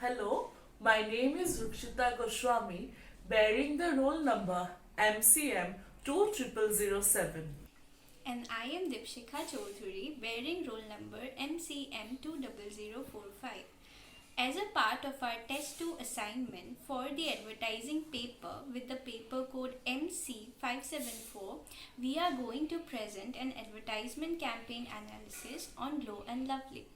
Hello, my name is Rukshita Goswami, bearing the roll number MCM 20007. And I am Dipshikha Chaudhary, bearing roll number MCM 20045. As a part of our Test 2 assignment for the advertising paper with the paper code MC574, we are going to present an advertisement campaign analysis on Glow and Lovely.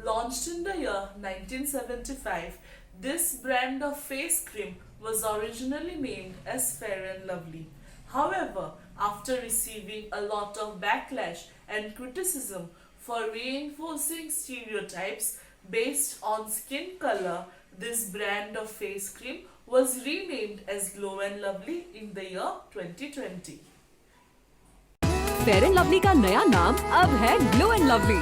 Launched in the year 1975, this brand of face cream was originally named as Fair and Lovely. However, after receiving a lot of backlash and criticism for reinforcing stereotypes based on skin color, this brand of face cream was renamed as Glow and Lovely in the year 2020. Fair and lovely का नया नाम अब है glow and lovely.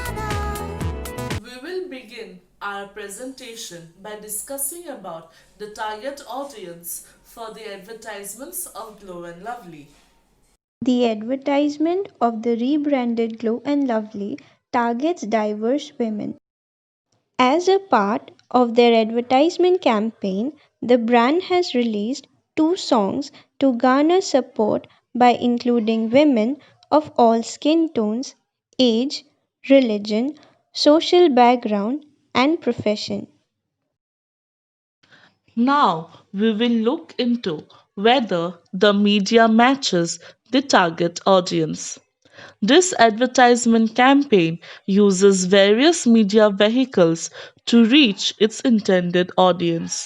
We will begin our presentation by discussing about the target audience for the advertisements of Glow and Lovely. The advertisement of the rebranded Glow and Lovely targets diverse women. As a part of their advertisement campaign, the brand has released two songs to garner support by including women of all skin tones, age, religion, social background, and profession. Now we will look into whether the media matches the target audience. This advertisement campaign uses various media vehicles to reach its intended audience.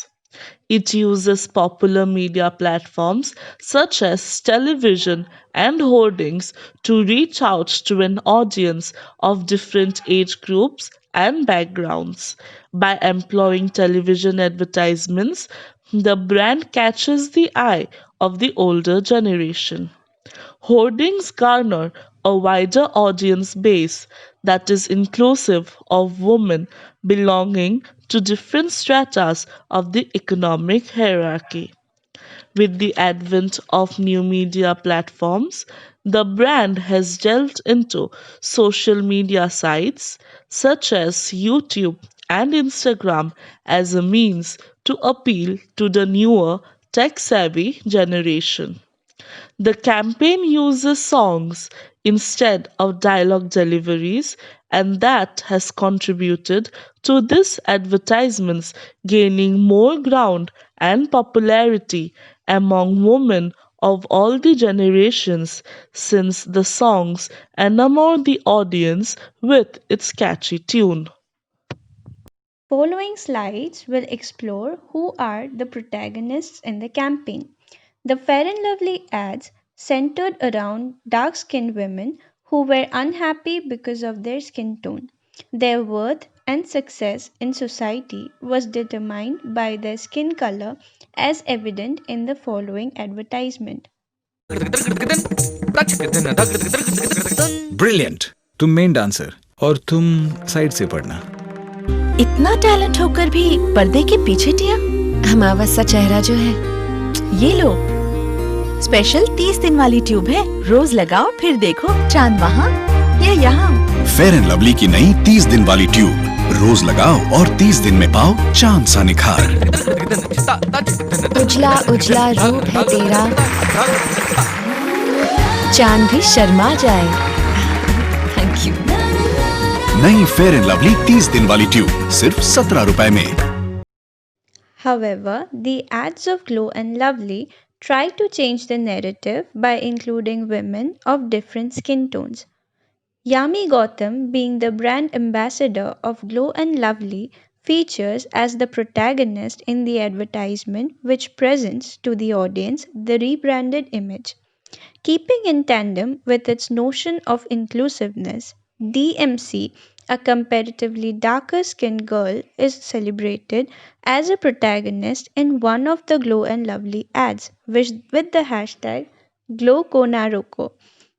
It uses popular media platforms such as television and hoardings to reach out to an audience of different age groups and backgrounds. By employing television advertisements, the brand catches the eye of the older generation. Hoardings garner a wider audience base that is inclusive of women belonging to different stratas of the economic hierarchy. With the advent of new media platforms, the brand has delved into social media sites such as YouTube and Instagram as a means to appeal to the newer tech savvy generation. The campaign uses songs instead of dialogue deliveries, and that has contributed to this advertisements gaining more ground and popularity among women of all the generations since the songs enamor the audience with its catchy tune. Following slides will explore who are the protagonists in the campaign. The Fair and Lovely ads centered around dark skinned women who were unhappy because of their skin tone. Their worth and success in society was determined by their skin color, as evident in the following advertisement. Brilliant. तुम main dancer और तुम side से पढ़ना। इतना talent होकर भी पर्दे के पीछे टिया। हमारा सा चेहरा जो है, ये लो, स्पेशल 30 दिन वाली ट्यूब है। रोज लगाओ फिर देखो चांद वहाँ या यहाँ। फेयर एंड लवली की नई 30 दिन वाली ट्यूब, रोज लगाओ और 30 दिन में पाओ चांद सा निखार। उजला उजला रूप है तेरा, चांद भी शर्मा जाए। Thank you. नई फेयर एंड लवली 30 दिन वाली ट्यूब सिर्फ 17 रुपए में। However, the ads of Glow and Lovely try to change the narrative by including women of different skin tones. Yami Gautam, being the brand ambassador of Glow and Lovely, features as the protagonist in the advertisement, which presents to the audience the rebranded image. Keeping in tandem with its notion of inclusiveness, DMC, a comparatively darker skinned girl, is celebrated as a protagonist in one of the Glow and Lovely ads with the hashtag GlowKonaroko.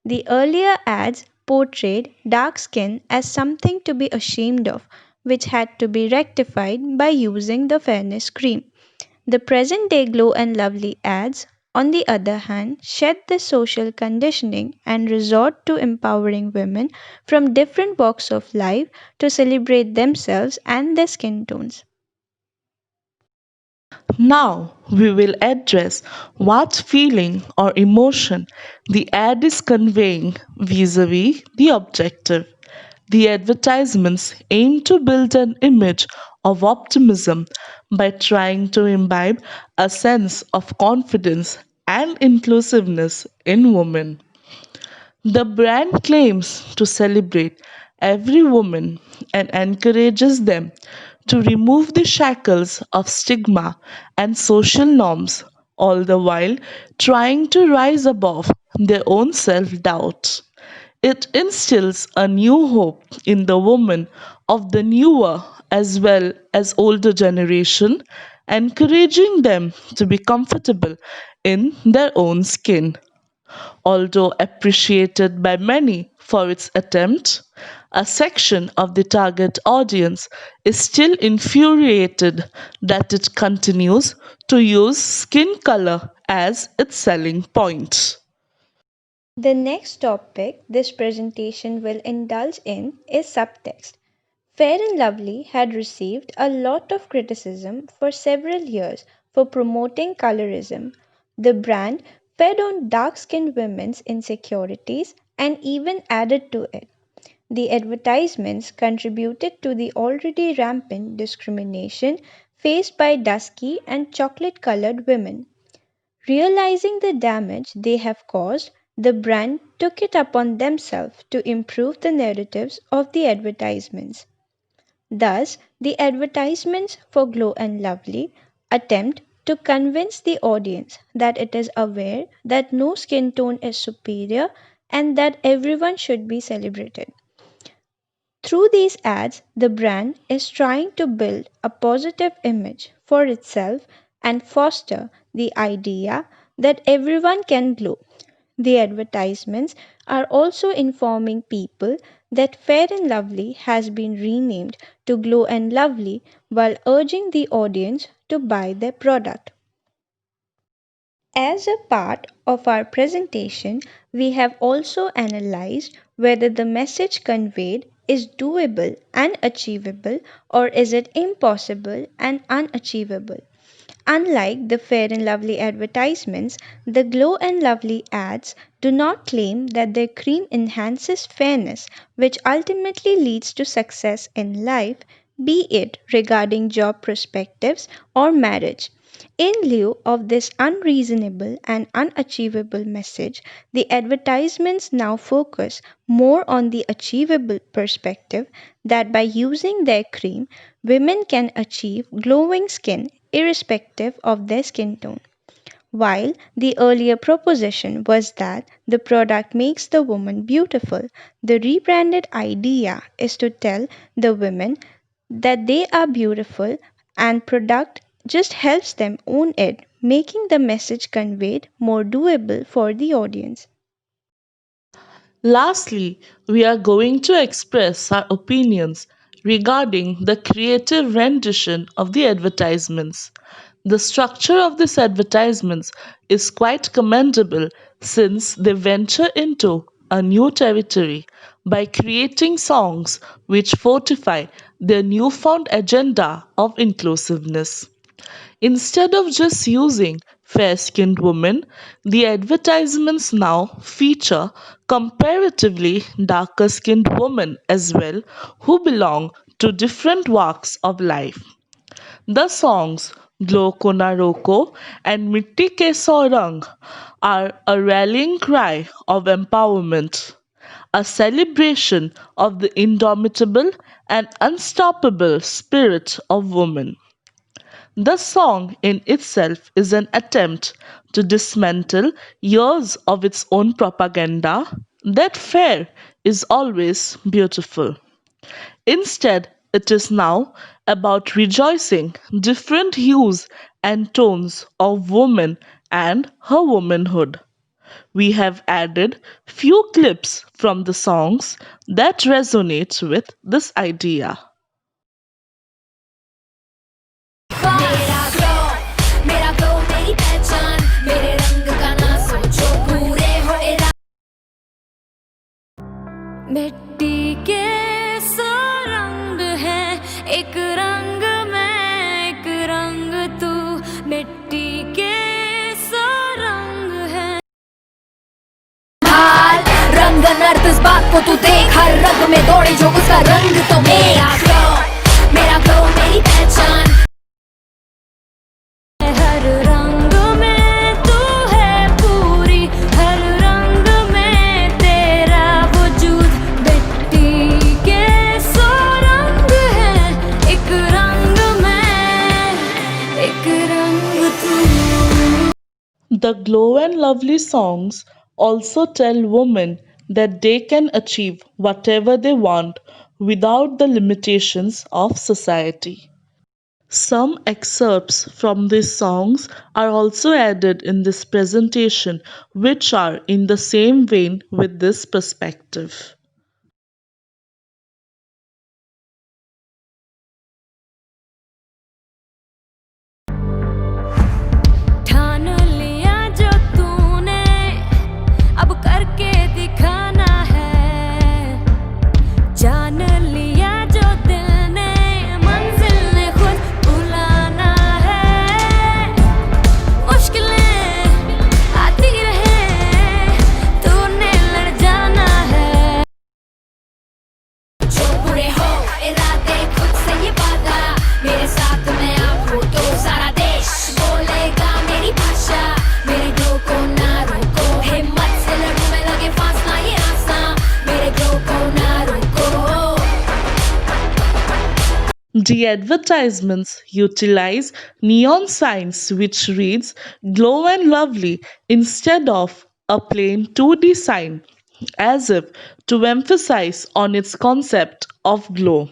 The earlier ads portrayed dark skin as something to be ashamed of, which had to be rectified by using the fairness cream. The present day Glow and Lovely ads, on the other hand, shed the social conditioning and resort to empowering women from different walks of life to celebrate themselves and their skin tones. Now we will address what feeling or emotion the ad is conveying vis-a-vis the objective. The advertisements aim to build an image of optimism by trying to imbibe a sense of confidence and inclusiveness in women. The brand claims to celebrate every woman and encourages them to remove the shackles of stigma and social norms, all the while trying to rise above their own self doubt. It instills a new hope in the women of the newer as well as older generation, encouraging them to be comfortable in their own skin. Although appreciated by many for its attempt, a section of the target audience is still infuriated that it continues to use skin color as its selling point. The next topic this presentation will indulge in is subtext. Fair and Lovely had received a lot of criticism for several years for promoting colorism. The brand fed on dark skinned women's insecurities and even added to it. The advertisements contributed to the already rampant discrimination faced by dusky and chocolate colored women. Realizing the damage they have caused, the brand took it upon themselves to improve the narratives of the advertisements. Thus, the advertisements for Glow and Lovely attempt to convince the audience that it is aware that no skin tone is superior and that everyone should be celebrated. Through these ads, the brand is trying to build a positive image for itself and foster the idea that everyone can glow. The advertisements are also informing people that Fair and Lovely has been renamed to Glow and Lovely while urging the audience to buy their product. As a part of our presentation, we have also analyzed whether the message conveyed is doable and achievable or is it impossible and unachievable. Unlike the Fair and Lovely advertisements, the Glow and Lovely ads do not claim that their cream enhances fairness, which ultimately leads to success in life, be it regarding job perspectives or marriage. In lieu of this unreasonable and unachievable message, the advertisements now focus more on the achievable perspective that by using their cream, women can achieve glowing skin irrespective of their skin tone. While the earlier proposition was that the product makes the woman beautiful, the rebranded idea is to tell the women that they are beautiful and product just helps them own it, making the message conveyed more doable for the audience. Lastly, we are going to express our opinions regarding the creative rendition of the advertisements. The structure of these advertisements is quite commendable since they venture into a new territory by creating songs which fortify their newfound agenda of inclusiveness. Instead of just using fair skinned women, the advertisements now feature comparatively darker skinned women as well who belong to different walks of life. The songs Glow Kona Roko and Mitti Ke Saurang are a rallying cry of empowerment, a celebration of the indomitable and unstoppable spirit of woman. The song in itself is an attempt to dismantle years of its own propaganda that fair is always beautiful. Instead, it is now about rejoicing different hues and tones of woman and her womanhood. We have added few clips from the songs that resonate with this idea. मेरा glow मेरी पहचान मेरे रंग का ना सोचो पूरे हो मिट्टी के सौ रंग है एक रंग मैं एक रंग तू बात को तू देख, हर रग में दौड़े जो उसका रंग तो मेरा ग्लो मेरी पहचान। हर रंग में तू है पूरी, हर रंग में तेरा वजूद। मिट्टी के सौ रंग है, एक रंग में, एक रंग तू। The Glow and Lovely songs also tell women that they can achieve whatever they want without the limitations of society. Some excerpts from these songs are also added in this presentation, which are in the same vein with this perspective. ठान लिया जो तूने, अब करके दिखाना है। जान लिया जो दिल ने, मंजिल ने खुद बुलाना है। मुश्किलें आती रहे, तूने लड़ जाना है। जो बुरे हो इरादे खुद से ये वादा, मेरे साथ में आप हो तो सारा देश बोलेगा मेरी भाषा। मेरे ग्लो को ना रोको, हिम्मत से लड़ूं मैं, लगे फांसना ये रास्ता। मेरे ग्लो को ना रोको। The advertisements utilize neon signs which reads Glow and Lovely instead of a plain 2D sign, as if to emphasize on its concept of glow.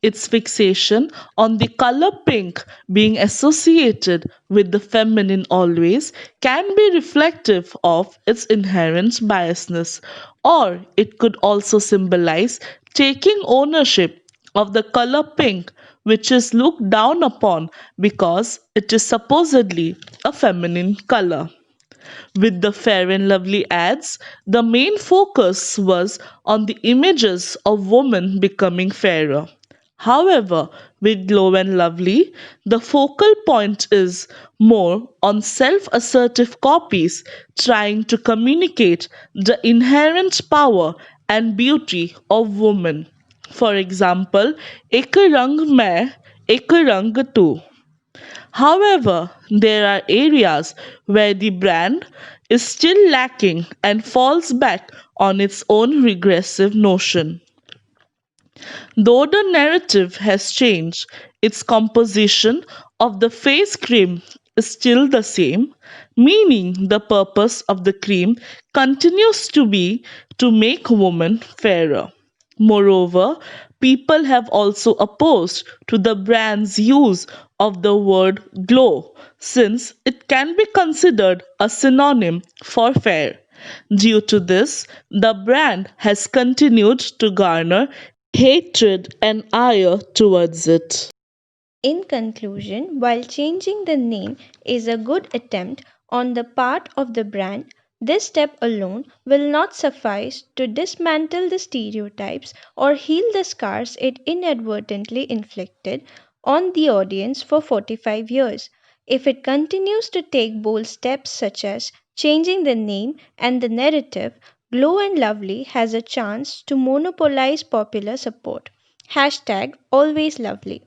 Its fixation on the color pink being associated with the feminine always can be reflective of its inherent biasness, or it could also symbolize taking ownership of the color pink, which is looked down upon because it is supposedly a feminine color. With the Fair and Lovely ads, the main focus was on the images of women becoming fairer. However, with Glow and Lovely, the focal point is more on self assertive copies trying to communicate the inherent power and beauty of women. For example, Ek Rang Main, Ek Rang Tu. However, there are areas where the brand is still lacking and falls back on its own regressive notion. Though the narrative has changed, its composition of the face cream is still the same, meaning the purpose of the cream continues to be to make women fairer. Moreover, people have also opposed to the brand's use of the word glow since it can be considered a synonym for fair. Due to this, the brand has continued to garner hatred and ire towards it. In conclusion, while changing the name is a good attempt on the part of the brand, this step alone will not suffice to dismantle the stereotypes or heal the scars it inadvertently inflicted on the audience for 45 years. If it continues to take bold steps such as changing the name and the narrative, Glow and Lovely has a chance to monopolize popular support. Hashtag always lovely.